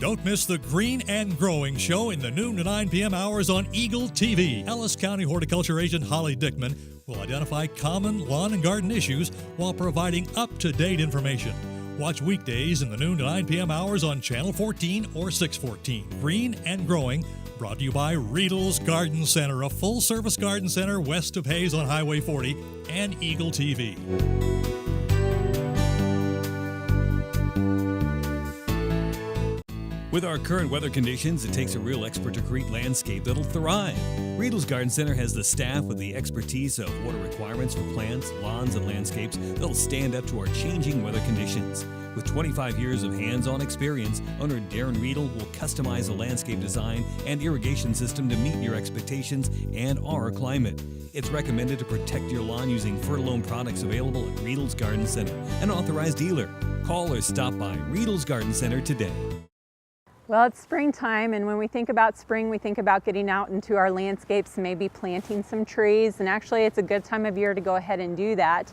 Don't miss the Green and Growing Show in the noon to 9 p.m. hours on Eagle TV. Ellis County Horticulture Agent Holly Dickman will identify common lawn and garden issues while providing up-to-date information. Watch weekdays in the noon to 9 p.m. hours on Channel 14 or 614. Green and Growing, brought to you by Riedel's Garden Center, a full-service garden center west of Hayes on Highway 40, and Eagle TV. With our current weather conditions, it takes a real expert to create landscape that'll thrive. Riedel's Garden Center has the staff with the expertise of water requirements for plants, lawns, and landscapes that'll stand up to our changing weather conditions. With 25 years of hands-on experience, owner Darren Riedel will customize a landscape design and irrigation system to meet your expectations and our climate. It's recommended to protect your lawn using Fertilome products available at Riedel's Garden Center, an authorized dealer. Call or stop by Riedel's Garden Center today. Well, it's springtime, and when we think about spring, we think about getting out into our landscapes, maybe planting some trees, and actually it's a good time of year to go ahead and do that,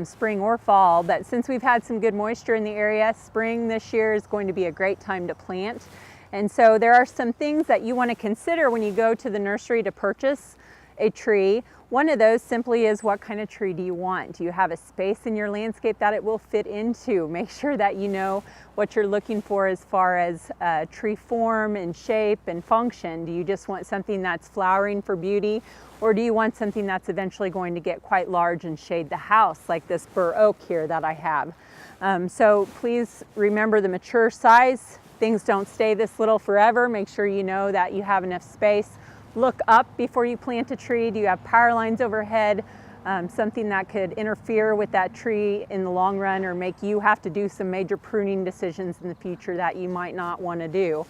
spring or fall. But since we've had some good moisture in the area, spring this year is going to be a great time to plant. And so there are some things that you want to consider when you go to the nursery to purchase a tree. One of those simply is, what kind of tree do you want? Do you have a space in your landscape that it will fit into? Make sure that you know what you're looking for as far as tree form and shape and function. Do you just want something that's flowering for beauty, or do you want something that's eventually going to get quite large and shade the house, like this bur oak here that I have? So please remember the mature size. Things don't stay this little forever. Make sure you know that you have enough space. Look up before you plant a tree. Do you have power lines overhead? Something that could interfere with that tree in the long run, or make you have to do some major pruning decisions in the future that you might not want to do.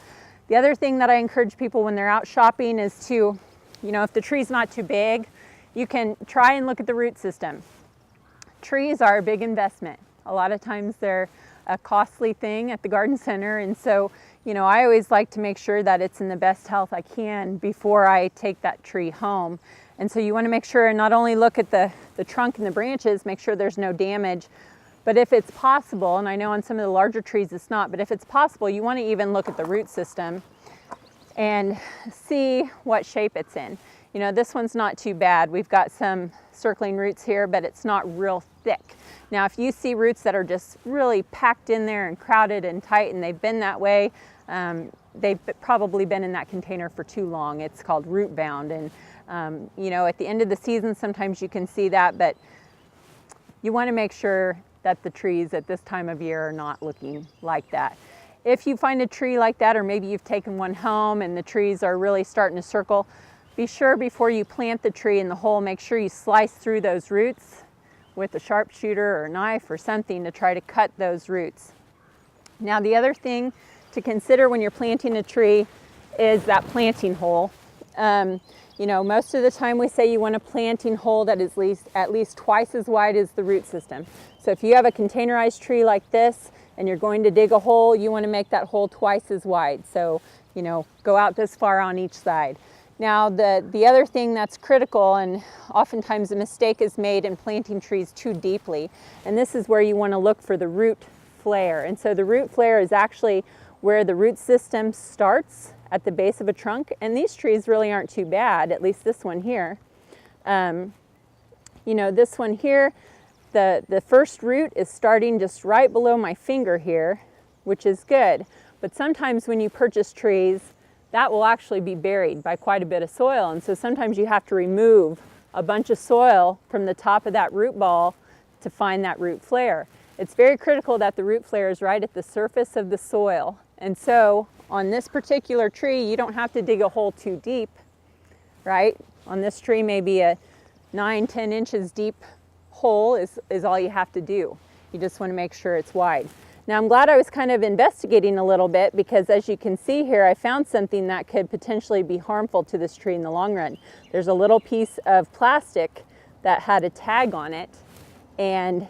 The other thing that I encourage people when they're out shopping is to, if the tree's not too big, you can try and look at the root system. Trees are a big investment. A lot of times they're a costly thing at the garden center, and so I always like to make sure that it's in the best health I can before I take that tree home. And so you want to make sure and not only look at the trunk and the branches, make sure there's no damage, but if it's possible, and I know on some of the larger trees it's not, but if it's possible, you want to even look at the root system and see what shape it's in. This one's not too bad. We've got some circling roots here, but it's not real thick. Now, if you see roots that are just really packed in there and crowded and tight, and they've been that way, they've probably been in that container for too long. It's called root bound. And, at the end of the season, sometimes you can see that, but you want to make sure that the trees at this time of year are not looking like that. If you find a tree like that, or maybe you've taken one home and the trees are really starting to circle, be sure before you plant the tree in the hole, make sure you slice through those roots with a sharpshooter or a knife or something to try to cut those roots. Now, the other thing to consider when you're planting a tree is that planting hole. Most of the time we say you want a planting hole that is at least twice as wide as the root system. So if you have a containerized tree like this and you're going to dig a hole, you want to make that hole twice as wide. So, go out this far on each side. Now, the other thing that's critical, and oftentimes a mistake is made in planting trees too deeply, and this is where you want to look for the root flare. And so the root flare is actually where the root system starts at the base of a trunk, and these trees really aren't too bad, at least this one here. This one here, the first root is starting just right below my finger here, which is good. But sometimes when you purchase trees, that will actually be buried by quite a bit of soil, and so sometimes you have to remove a bunch of soil from the top of that root ball to find that root flare. It's very critical that the root flare is right at the surface of the soil. And so on this particular tree, you don't have to dig a hole too deep, right? On this tree, maybe a 9-10 inches deep hole is all you have to do. You just want to make sure it's wide. Now, I'm glad I was kind of investigating a little bit, because as you can see here, I found something that could potentially be harmful to this tree in the long run. There's a little piece of plastic that had a tag on it, and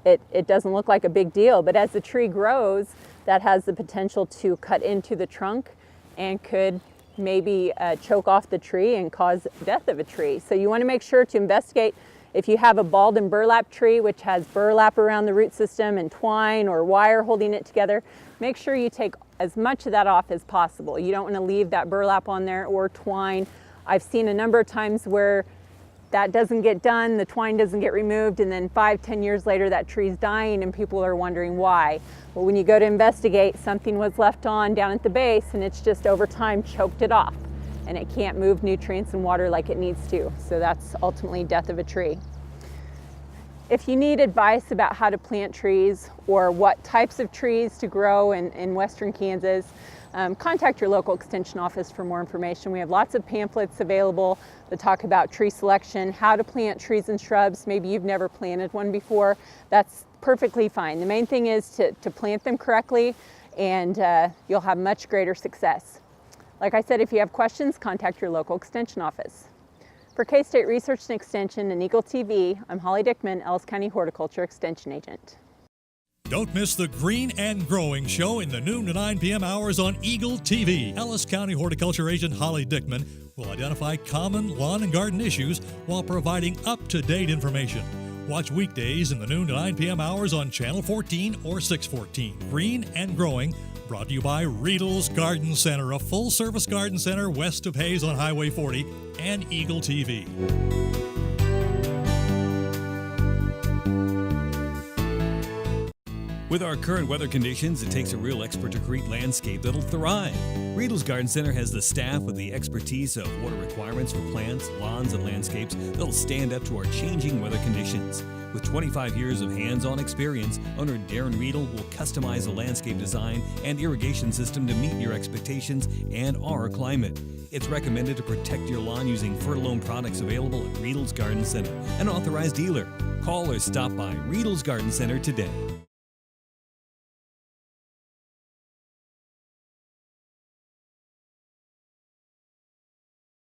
it doesn't look like a big deal, but as the tree grows, that has the potential to cut into the trunk and could maybe choke off the tree and cause death of a tree. So you want to make sure to investigate. If you have a balled and burlap tree, which has burlap around the root system and twine or wire holding it together, make sure you take as much of that off as possible. You don't want to leave that burlap on there or twine. I've seen a number of times where that doesn't get done, the twine doesn't get removed, and then 5-10 years later that tree's dying and people are wondering why. Well, when you go to investigate, something was left on down at the base and it's just over time choked it off and it can't move nutrients and water like it needs to. So that's ultimately death of a tree. If you need advice about how to plant trees or what types of trees to grow in western Kansas, contact your local extension office for more information. We have lots of pamphlets available that talk about tree selection, how to plant trees and shrubs. Maybe you've never planted one before. That's perfectly fine. The main thing is to plant them correctly, and you'll have much greater success. Like I said, if you have questions, contact your local extension office. For K-State Research and Extension and Eagle TV, I'm Holly Dickman, Ellis County Horticulture Extension Agent. Don't miss the Green and Growing Show in the noon to 9 p.m. hours on Eagle TV. Ellis County Horticulture Agent Holly Dickman will identify common lawn and garden issues while providing up-to-date information. Watch weekdays in the noon to 9 p.m. hours on Channel 14 or 614. Green and Growing, brought to you by Riedel's Garden Center, a full-service garden center west of Hayes on Highway 40, and Eagle TV. With our current weather conditions, it takes a real expert to create landscape that'll thrive. Riedel's Garden Center has the staff with the expertise of water requirements for plants, lawns, and landscapes that'll stand up to our changing weather conditions. With 25 years of hands-on experience, owner Darren Riedel will customize a landscape design and irrigation system to meet your expectations and our climate. It's recommended to protect your lawn using Fertilome products available at Riedel's Garden Center, an authorized dealer. Call or stop by Riedel's Garden Center today.